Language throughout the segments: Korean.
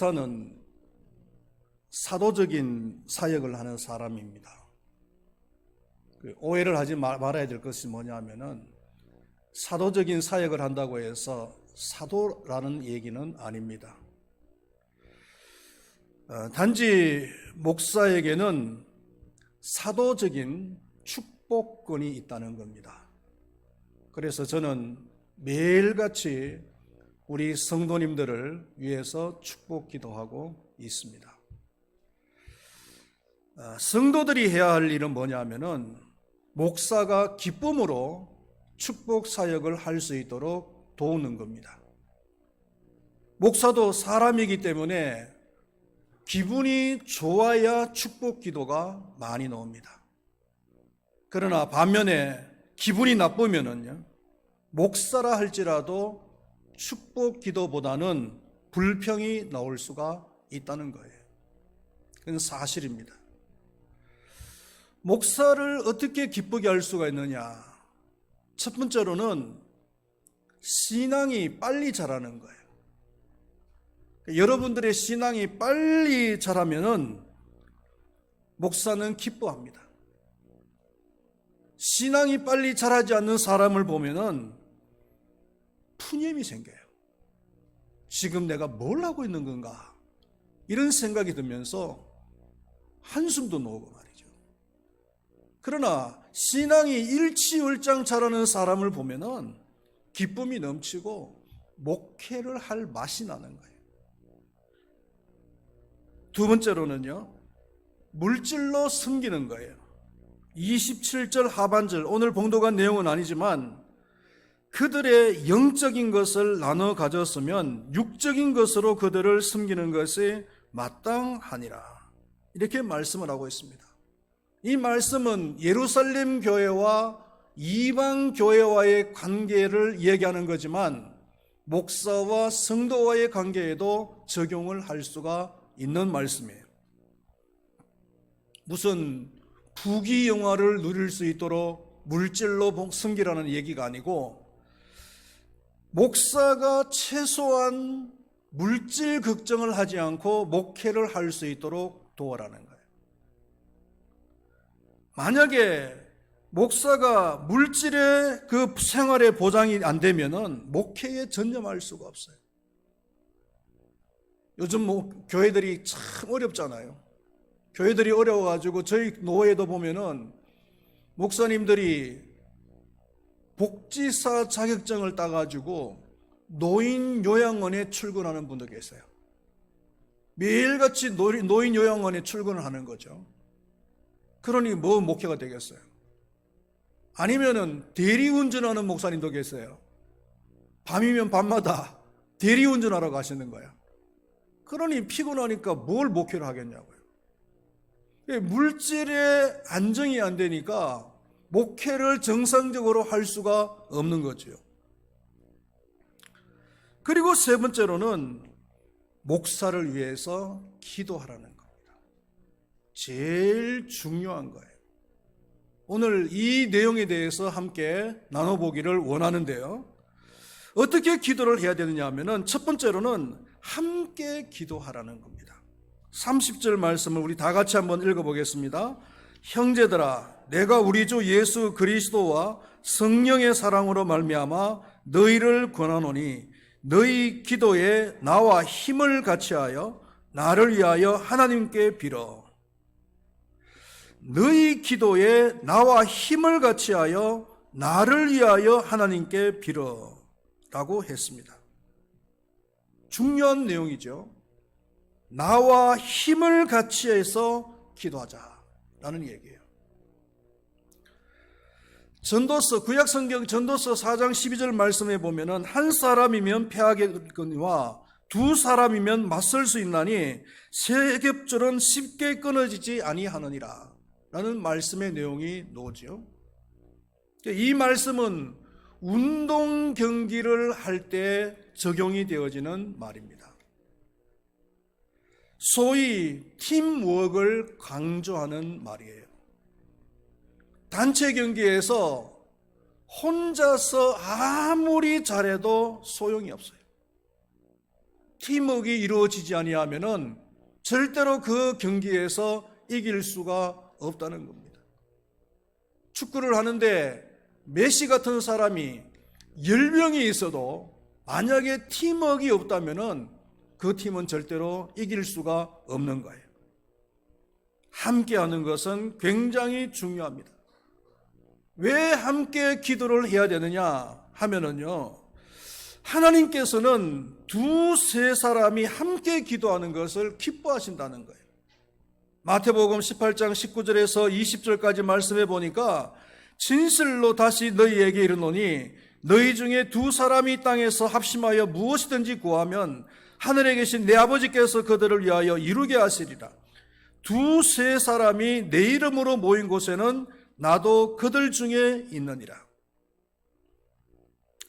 목사는 사도적인 사역을 하는 사람입니다. 오해를 하지 말아야 될 것이 뭐냐면은 사도적인 사역을 한다고 해서 사도라는 얘기는 아닙니다. 단지 목사에게는 사도적인 축복권이 있다는 겁니다. 그래서 저는 매일같이 우리 성도님들을 위해서 축복 기도하고 있습니다. 성도들이 해야 할 일은 뭐냐면은 목사가 기쁨으로 축복 사역을 할 수 있도록 도우는 겁니다. 목사도 사람이기 때문에 기분이 좋아야 축복 기도가 많이 나옵니다. 그러나 반면에 기분이 나쁘면은요, 목사라 할지라도 축복 기도보다는 불평이 나올 수가 있다는 거예요. 그건 사실입니다. 목사를 어떻게 기쁘게 할 수가 있느냐? 첫 번째로는 신앙이 빨리 자라는 거예요. 여러분들의 신앙이 빨리 자라면은 목사는 기뻐합니다. 신앙이 빨리 자라지 않는 사람을 보면은 푸념이 생겨요. 지금 내가 뭘 하고 있는 건가? 이런 생각이 들면서 한숨도 나오고 말이죠. 그러나 신앙이 일치월장 자라는 사람을 보면은 기쁨이 넘치고 목회를 할 맛이 나는 거예요. 두 번째로는요, 물질로 섬기는 거예요. 27절 하반절, 오늘 봉독한 내용은 아니지만 그들의 영적인 것을 나눠 가졌으면 육적인 것으로 그들을 섬기는 것이 마땅하니라, 이렇게 말씀을 하고 있습니다. 이 말씀은 예루살렘 교회와 이방 교회와의 관계를 얘기하는 거지만 목사와 성도와의 관계에도 적용을 할 수가 있는 말씀이에요. 무슨 부귀영화를 누릴 수 있도록 물질로 섬기라는 얘기가 아니고, 목사가 최소한 물질 걱정을 하지 않고 목회를 할 수 있도록 도와라는 거예요. 만약에 목사가 물질의 그 생활에 보장이 안 되면은 목회에 전념할 수가 없어요. 요즘 교회들이 참 어렵잖아요. 교회들이 어려워가지고 저희 노회도 보면은 목사님들이 복지사 자격증을 따가지고 노인 요양원에 출근하는 분도 계세요. 매일같이 노인 요양원에 출근을 하는 거죠. 그러니 뭐 목회가 되겠어요? 아니면은 대리운전하는 목사님도 계세요. 밤이면 밤마다 대리운전하러 가시는 거예요. 그러니 피곤하니까 뭘 목회를 하겠냐고요. 물질의 안정이 안 되니까 목회를 정상적으로 할 수가 없는 거죠. 그리고 세 번째로는 목사를 위해서 기도하라는 겁니다. 제일 중요한 거예요. 오늘 이 내용에 대해서 함께 나눠보기를 원하는데요. 어떻게 기도를 해야 되느냐 하면은 첫 번째로는 함께 기도하라는 겁니다. 30절 말씀을 우리 다 같이 한번 읽어보겠습니다. 형제들아, 내가 우리 주 예수 그리스도와 성령의 사랑으로 말미암아 너희를 권하노니 너희 기도에 나와 힘을 같이하여 나를 위하여 하나님께 빌어. 너희 기도에 나와 힘을 같이하여 나를 위하여 하나님께 빌어 라고 했습니다. 중요한 내용이죠. 나와 힘을 같이해서 기도하자라는 얘기예요. 전도서, 구약성경 전도서 4장 12절 말씀에 보면은 한 사람이면 패하겠거니와 두 사람이면 맞설 수 있나니 세 겹줄은 쉽게 끊어지지 아니하느니라 라는 말씀의 내용이 나오죠. 이 말씀은 운동 경기를 할 때 적용이 되어지는 말입니다. 소위 팀워크를 강조하는 말이에요. 단체 경기에서 혼자서 아무리 잘해도 소용이 없어요. 팀워크가 이루어지지 아니하면은 절대로 그 경기에서 이길 수가 없다는 겁니다. 축구를 하는데 메시 같은 사람이 10명이 있어도 만약에 팀워크가 없다면은 그 팀은 절대로 이길 수가 없는 거예요. 함께하는 것은 굉장히 중요합니다. 왜 함께 기도를 해야 되느냐 하면은요, 하나님께서는 두세 사람이 함께 기도하는 것을 기뻐하신다는 거예요. 마태복음 18장 19절에서 20절까지 말씀해 보니까 진실로 다시 너희에게 이르노니 너희 중에 두 사람이 땅에서 합심하여 무엇이든지 구하면 하늘에 계신 내 아버지께서 그들을 위하여 이루게 하시리라. 두세 사람이 내 이름으로 모인 곳에는 나도 그들 중에 있느니라.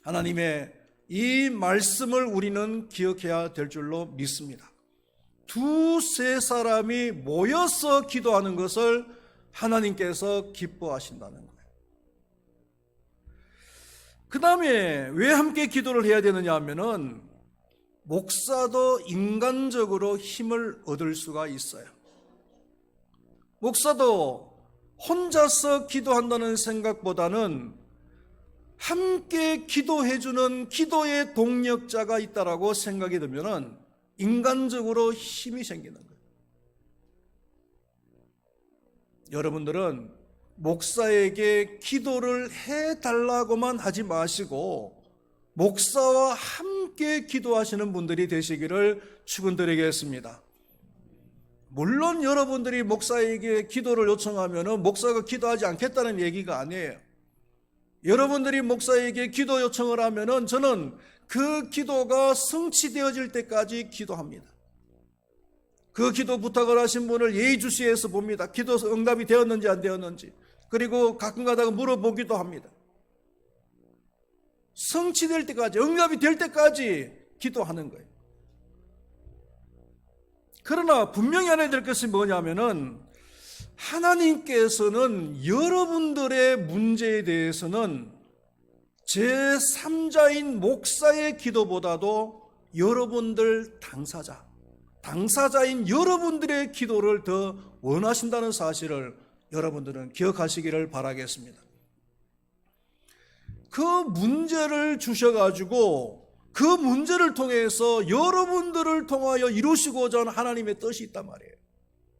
하나님의 이 말씀을 우리는 기억해야 될 줄로 믿습니다. 두세 사람이 모여서 기도하는 것을 하나님께서 기뻐하신다는 거예요. 그 다음에 왜 함께 기도를 해야 되느냐 하면은 목사도 인간적으로 힘을 얻을 수가 있어요. 목사도 혼자서 기도한다는 생각보다는 함께 기도해주는 기도의 동력자가 있다라고 생각이 들면은 인간적으로 힘이 생기는 거예요. 여러분들은 목사에게 기도를 해달라고만 하지 마시고 목사와 함께 기도하시는 분들이 되시기를 축원드리겠습니다. 물론 여러분들이 목사에게 기도를 요청하면 목사가 기도하지 않겠다는 얘기가 아니에요. 여러분들이 목사에게 기도 요청을 하면 저는 그 기도가 성취되어질 때까지 기도합니다. 그 기도 부탁을 하신 분을 예의주시해서 봅니다. 기도 응답이 되었는지 안 되었는지. 그리고 가끔 가다가 물어보기도 합니다. 성취될 때까지, 응답이 될 때까지 기도하는 거예요. 그러나 분명히 알아야 될 것이 뭐냐면은 하나님께서는 여러분들의 문제에 대해서는 제3자인 목사의 기도보다도 여러분들 당사자인 여러분들의 기도를 더 원하신다는 사실을 여러분들은 기억하시기를 바라겠습니다. 그 문제를 주셔가지고 그 문제를 통해서 여러분들을 통하여 이루시고자 하는 하나님의 뜻이 있단 말이에요.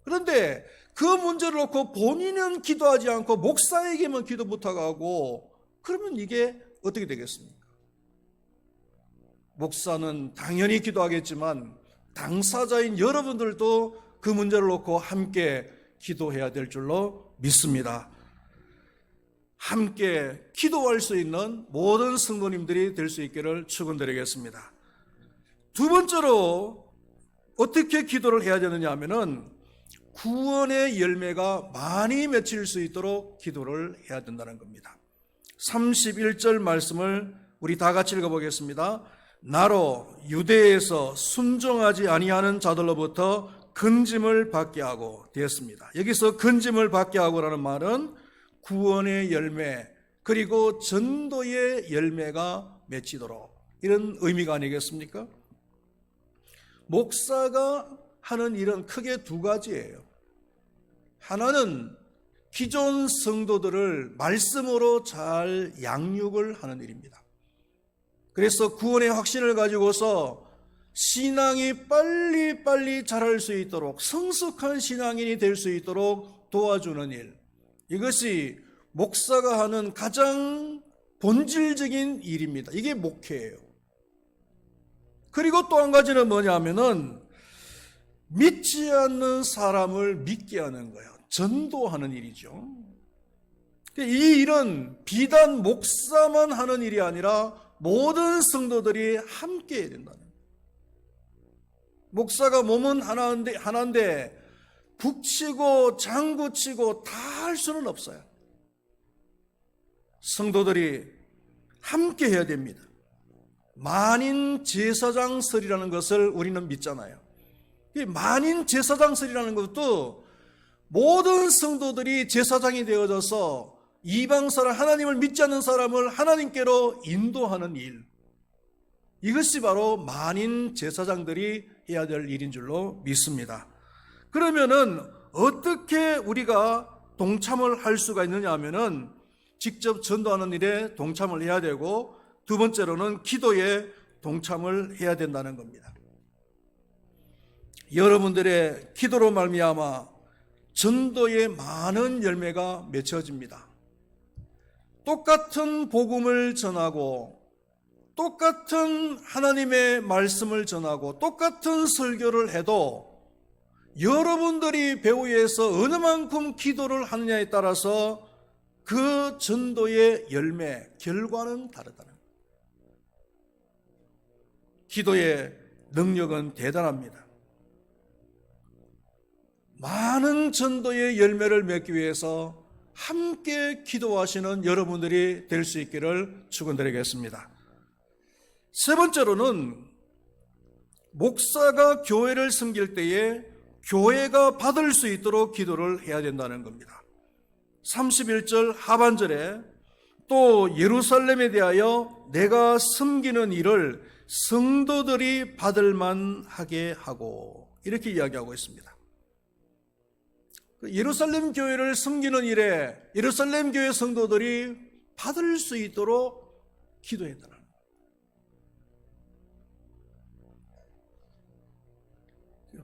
그런데 그 문제를 놓고 본인은 기도하지 않고 목사에게만 기도 부탁하고 그러면 이게 어떻게 되겠습니까? 목사는 당연히 기도하겠지만 당사자인 여러분들도 그 문제를 놓고 함께 기도해야 될 줄로 믿습니다. 함께 기도할 수 있는 모든 성도님들이 될 수 있기를 축원드리겠습니다. 두 번째로 어떻게 기도를 해야 되느냐 하면은 구원의 열매가 많이 맺힐 수 있도록 기도를 해야 된다는 겁니다. 31절 말씀을 우리 다 같이 읽어보겠습니다. 나로 유대에서 순종하지 아니하는 자들로부터 건짐을 받게 하고 되었습니다. 여기서 건짐을 받게 하고라는 말은 구원의 열매 그리고 전도의 열매가 맺히도록 이런 의미가 아니겠습니까? 목사가 하는 일은 크게 두 가지예요. 하나는 기존 성도들을 말씀으로 잘 양육을 하는 일입니다. 그래서 구원의 확신을 가지고서 신앙이 빨리 자랄 수 있도록 성숙한 신앙인이 될 수 있도록 도와주는 일, 이것이 목사가 하는 가장 본질적인 일입니다. 이게 목회예요. 그리고 또 한 가지는 뭐냐면은 믿지 않는 사람을 믿게 하는 거예요. 전도하는 일이죠. 이 일은 비단 목사만 하는 일이 아니라 모든 성도들이 함께 해야 된다는 거예요. 목사가 몸은 하나인데 북치고 장구치고 다 할 수는 없어요. 성도들이 함께 해야 됩니다. 만인 제사장설이라는 것을 우리는 믿잖아요. 이 만인 제사장설이라는 것도 모든 성도들이 제사장이 되어져서 이방 사람, 하나님을 믿지 않는 사람을 하나님께로 인도하는 일. 이것이 바로 만인 제사장들이 해야 될 일인 줄로 믿습니다. 그러면은 어떻게 우리가 동참을 할 수가 있느냐 하면은 직접 전도하는 일에 동참을 해야 되고, 두 번째로는 기도에 동참을 해야 된다는 겁니다. 여러분들의 기도로 말미암아 전도의 많은 열매가 맺혀집니다. 똑같은 복음을 전하고, 똑같은 하나님의 말씀을 전하고, 똑같은 설교를 해도 여러분들이 배후에서 어느 만큼 기도를 하느냐에 따라서 그 전도의 열매, 결과는 다르다는 거예요. 기도의 능력은 대단합니다. 많은 전도의 열매를 맺기 위해서 함께 기도하시는 여러분들이 될 수 있기를 축원드리겠습니다. 세 번째로는 목사가 교회를 섬길 때에 교회가 받을 수 있도록 기도를 해야 된다는 겁니다. 31절 하반절에 또 예루살렘에 대하여 내가 섬기는 일을 성도들이 받을 만하게 하고, 이렇게 이야기하고 있습니다. 예루살렘 교회를 섬기는 일에 예루살렘 교회 성도들이 받을 수 있도록 기도했다.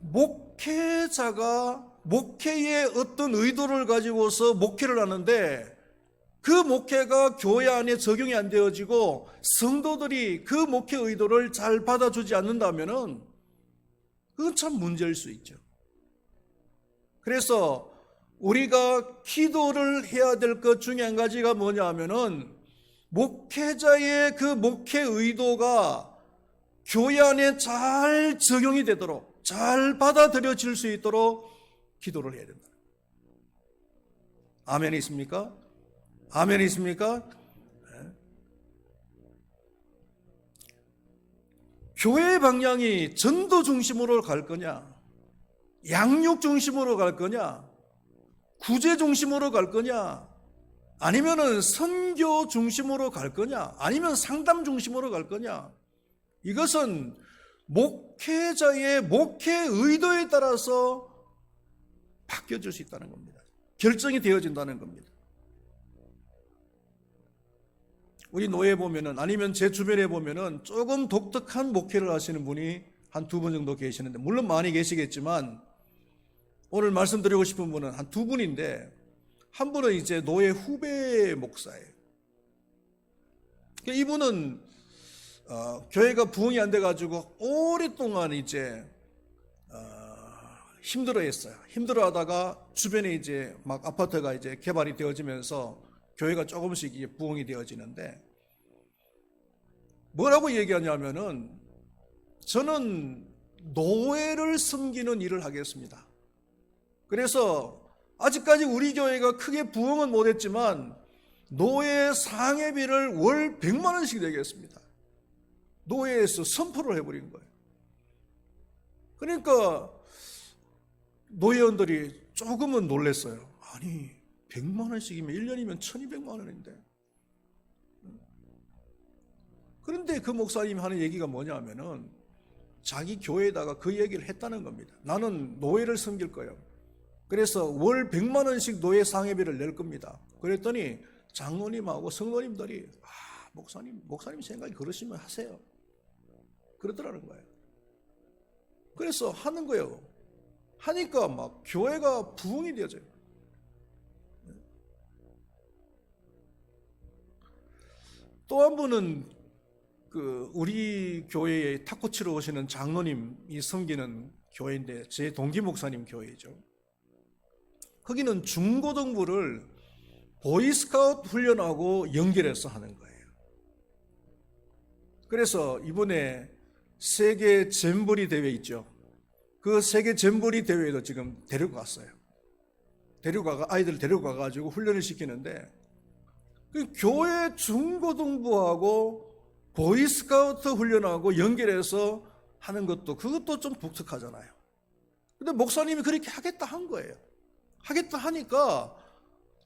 목회자가 목회의 어떤 의도를 가지고서 목회를 하는데 그 목회가 교회 안에 적용이 안 되어지고 성도들이 그 목회 의도를 잘 받아주지 않는다면은 그건 참 문제일 수 있죠. 그래서 우리가 기도를 해야 될 것 중에 한 가지가 뭐냐 하면은 목회자의 그 목회 의도가 교회 안에 잘 적용이 되도록, 잘 받아들여질 수 있도록 기도를 해야 된다. 아멘이 있습니까? 아멘이 있습니까? 네. 교회의 방향이 전도 중심으로 갈 거냐, 양육 중심으로 갈 거냐, 구제 중심으로 갈 거냐, 아니면은 선교 중심으로 갈 거냐, 아니면 상담 중심으로 갈 거냐, 이것은 목회자의 목회 의도에 따라서 바뀌어질 수 있다는 겁니다. 결정이 되어진다는 겁니다. 우리 노예에 보면은, 아니면 제 주변에 보면은 조금 독특한 목회를 하시는 분이 한 두 분 정도 계시는데, 물론 많이 계시겠지만 오늘 말씀드리고 싶은 분은 한 두 분인데, 한 분은 이제 노예 후배 목사예요. 이분은 교회가 부흥이 안 돼가지고 오랫동안 이제 힘들어했어요. 힘들어하다가 주변에 이제 막 아파트가 이제 개발이 되어지면서 교회가 조금씩 이제 부흥이 되어지는데, 뭐라고 얘기하냐면은 저는 노예를 섬기는 일을 하겠습니다. 그래서 아직까지 우리 교회가 크게 부흥은 못했지만 노예 상해비를 월 100만 원씩 내겠습니다. 노예에서 선포를 해버린 거예요. 그러니까 노예원들이 조금은 놀랐어요. 아니 100만 원씩이면 1년이면 1200만 원인데. 그런데 그 목사님이 하는 얘기가 뭐냐면은 자기 교회에다가 그 얘기를 했다는 겁니다. 나는 노예를 섬길 거예요. 그래서 월 100만 원씩 노예 상해비를 낼 겁니다. 그랬더니 장로님하고 성도님들이 목사님 생각이 그러시면 하세요. 그러더라는 거예요. 그래서 하는 거예요. 하니까 막 교회가 부흥이 되어져요. 또 한 분은 우리 교회에 탁구 치러 오시는 장로님이 섬기는 교회인데, 제 동기 목사님 교회죠. 거기는 중고등부를 보이스카우트 훈련하고 연결해서 하는 거예요. 그래서 이번에 세계 잼버리 대회 있죠. 그 세계 잼버리 대회에도 지금 데려갔어요. 아이들 데려가가지고 훈련을 시키는데, 그 교회 중고등부하고 보이스카우트 훈련하고 연결해서 하는 그것도 좀 독특하잖아요. 근데 목사님이 그렇게 하겠다 한 거예요. 하겠다 하니까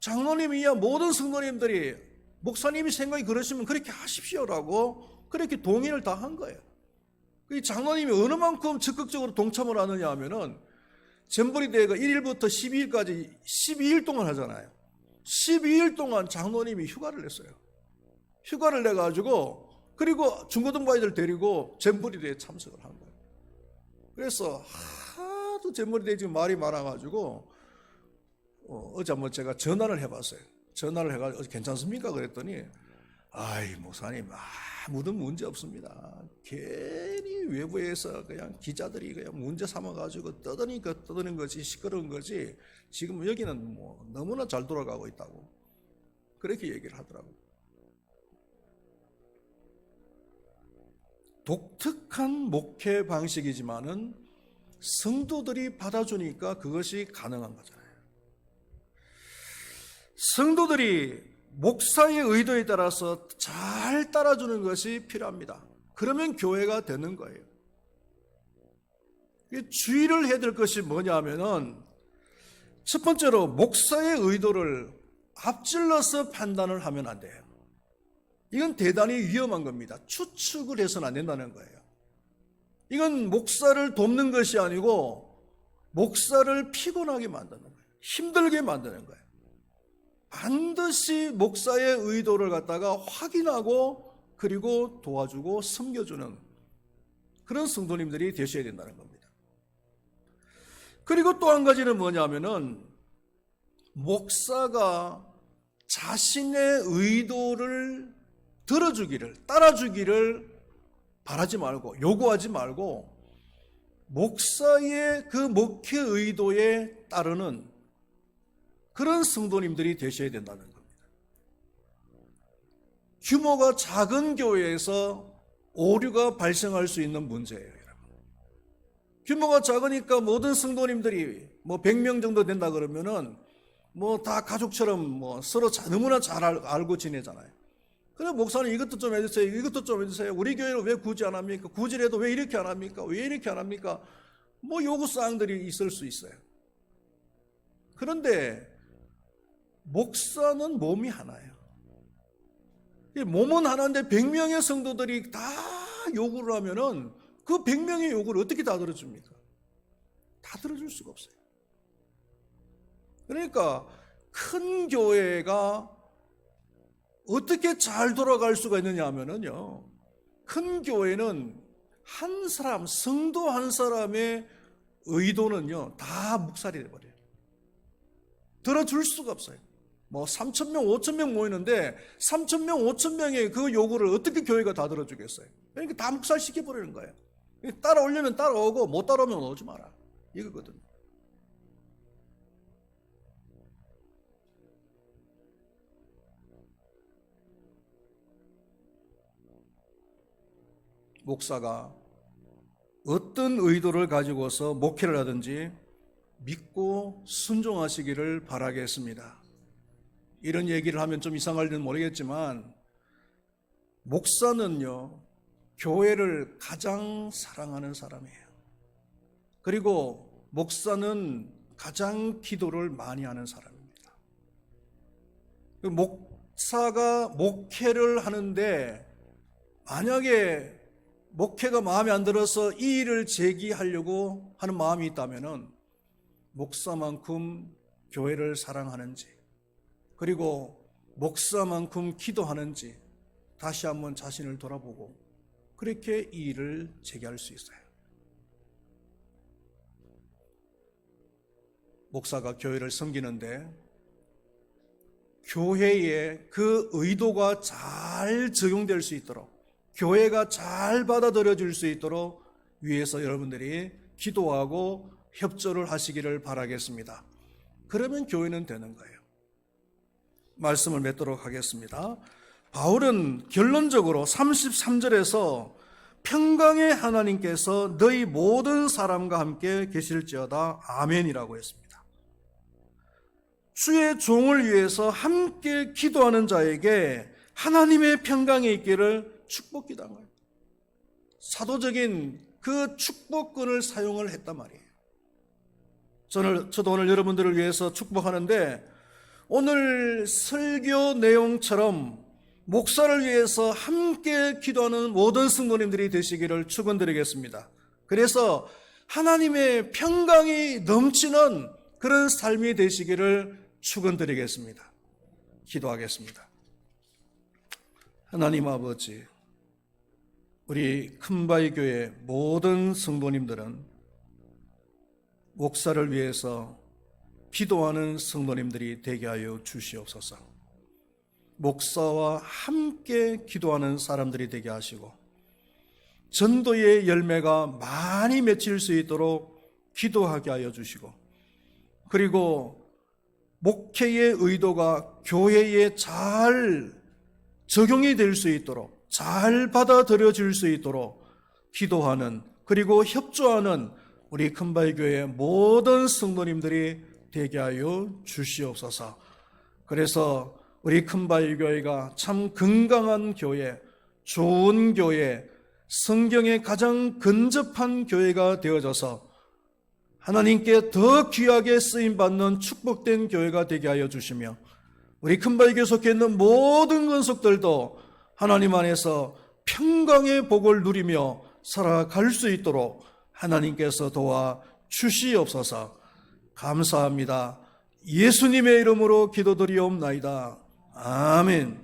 장로님이야 모든 성도님들이 목사님이 생각이 그러시면 그렇게 하십시오라고 그렇게 동의를 다 한 거예요. 이 장로님이 어느 만큼 적극적으로 동참을 하느냐 하면은 잼버리 대회가 1일부터 12일까지 12일 동안 하잖아요. 12일 동안 장로님이 휴가를 냈어요. 휴가를 내가지고 그리고 중고등부아이들 데리고 잼버리 대회에 참석을 한 거예요. 그래서 하도 잼버리 대회 지금 말이 많아가지고 어제 한번 제가 전화를 해봤어요. 전화를 해가지고 괜찮습니까? 그랬더니 아이 목사님 아무도 문제 없습니다. 괜히 외부에서 그냥 기자들이 그냥 문제 삼아가지고 떠드니까 떠드는 거지 시끄러운 거지 지금 여기는 뭐 너무나 잘 돌아가고 있다고 그렇게 얘기를 하더라고요. 독특한 목회 방식이지만은 성도들이 받아주니까 그것이 가능한 거잖아요. 성도들이 목사의 의도에 따라서 잘 따라주는 것이 필요합니다. 그러면 교회가 되는 거예요. 주의를 해야 될 것이 뭐냐 하면은 첫 번째로 목사의 의도를 앞질러서 판단을 하면 안 돼요. 이건 대단히 위험한 겁니다. 추측을 해서는 안 된다는 거예요. 이건 목사를 돕는 것이 아니고 목사를 피곤하게 만드는 거예요. 힘들게 만드는 거예요. 반드시 목사의 의도를 갖다가 확인하고 그리고 도와주고 섬겨주는 그런 성도님들이 되셔야 된다는 겁니다. 그리고 또 한 가지는 뭐냐면은 목사가 자신의 의도를 들어주기를 따라주기를 바라지 말고 요구하지 말고 목사의 그 목회 의도에 따르는 그런 성도님들이 되셔야 된다는 겁니다. 규모가 작은 교회에서 오류가 발생할 수 있는 문제예요, 여러분. 규모가 작으니까 모든 성도님들이 뭐 100명 정도 된다 그러면은 뭐 다 가족처럼 뭐 서로 너무나 잘 알고 지내잖아요. 그래 목사님 이것도 좀 해주세요. 이것도 좀 해주세요. 우리 교회는 왜 구제 안 합니까? 구제를 해도 왜 이렇게 안 합니까? 왜 이렇게 안 합니까? 뭐 요구사항들이 있을 수 있어요. 그런데 목사는 몸이 하나예요. 몸은 하나인데 100명의 성도들이 다 요구를 하면은 그 100명의 요구를 어떻게 다 들어줍니까? 다 들어줄 수가 없어요. 그러니까 큰 교회가 어떻게 잘 돌아갈 수가 있느냐 하면은요, 큰 교회는 한 사람, 성도 한 사람의 의도는요, 다 묵살이 돼버려요. 들어줄 수가 없어요. 뭐 3,000명, 5,000명 모이는데 3,000명, 5,000명의 그 요구를 어떻게 교회가 다 들어주겠어요? 그러니까 다 묵살시켜버리는 거예요. 따라오려면 따라오고 못 따라오면 오지 마라. 이거거든요. 목사가 어떤 의도를 가지고서 목회를 하든지 믿고 순종하시기를 바라겠습니다. 이런 얘기를 하면 좀 이상할지는 모르겠지만 목사는요, 교회를 가장 사랑하는 사람이에요. 그리고 목사는 가장 기도를 많이 하는 사람입니다. 목사가 목회를 하는데 만약에 목회가 마음에 안 들어서 이의를 제기하려고 하는 마음이 있다면은 목사만큼 교회를 사랑하는지 그리고 목사만큼 기도하는지 다시 한번 자신을 돌아보고 그렇게 이의를 제기할 수 있어요. 목사가 교회를 섬기는데 교회에 그 의도가 잘 적용될 수 있도록 교회가 잘 받아들여질 수 있도록 위에서 여러분들이 기도하고 협조를 하시기를 바라겠습니다. 그러면 교회는 되는 거예요. 말씀을 맺도록 하겠습니다. 바울은 결론적으로 33절에서 평강의 하나님께서 너희 모든 사람과 함께 계실지어다 아멘이라고 했습니다. 주의 종을 위해서 함께 기도하는 자에게 하나님의 평강이 있기를 축복기도한 거예요. 사도적인 그 축복권을 사용을 했단 말이에요. 저도 오늘 여러분들을 위해서 축복하는데 오늘 설교 내용처럼 목사를 위해서 함께 기도하는 모든 성도님들이 되시기를 축원드리겠습니다. 그래서 하나님의 평강이 넘치는 그런 삶이 되시기를 축원드리겠습니다. 기도하겠습니다. 하나님 아버지, 우리 큰바위 교회 모든 성도님들은 목사를 위해서 기도하는 성도님들이 되게 하여 주시옵소서. 목사와 함께 기도하는 사람들이 되게 하시고 전도의 열매가 많이 맺힐 수 있도록 기도하게 하여 주시고, 그리고 목회의 의도가 교회에 잘 적용이 될 수 있도록, 잘 받아들여질 수 있도록 기도하는, 그리고 협조하는 우리 큰바위 교회 모든 성도님들이 되게 하여 주시옵소서. 그래서 우리 큰바위 교회가 참 건강한 교회, 좋은 교회, 성경에 가장 근접한 교회가 되어져서 하나님께 더 귀하게 쓰임받는 축복된 교회가 되게 하여 주시며, 우리 큰바위 교회 속해 있는 모든 권속들도 하나님 안에서 평강의 복을 누리며 살아갈 수 있도록 하나님께서 도와 주시옵소서. 감사합니다. 예수님의 이름으로 기도드리옵나이다. 아멘.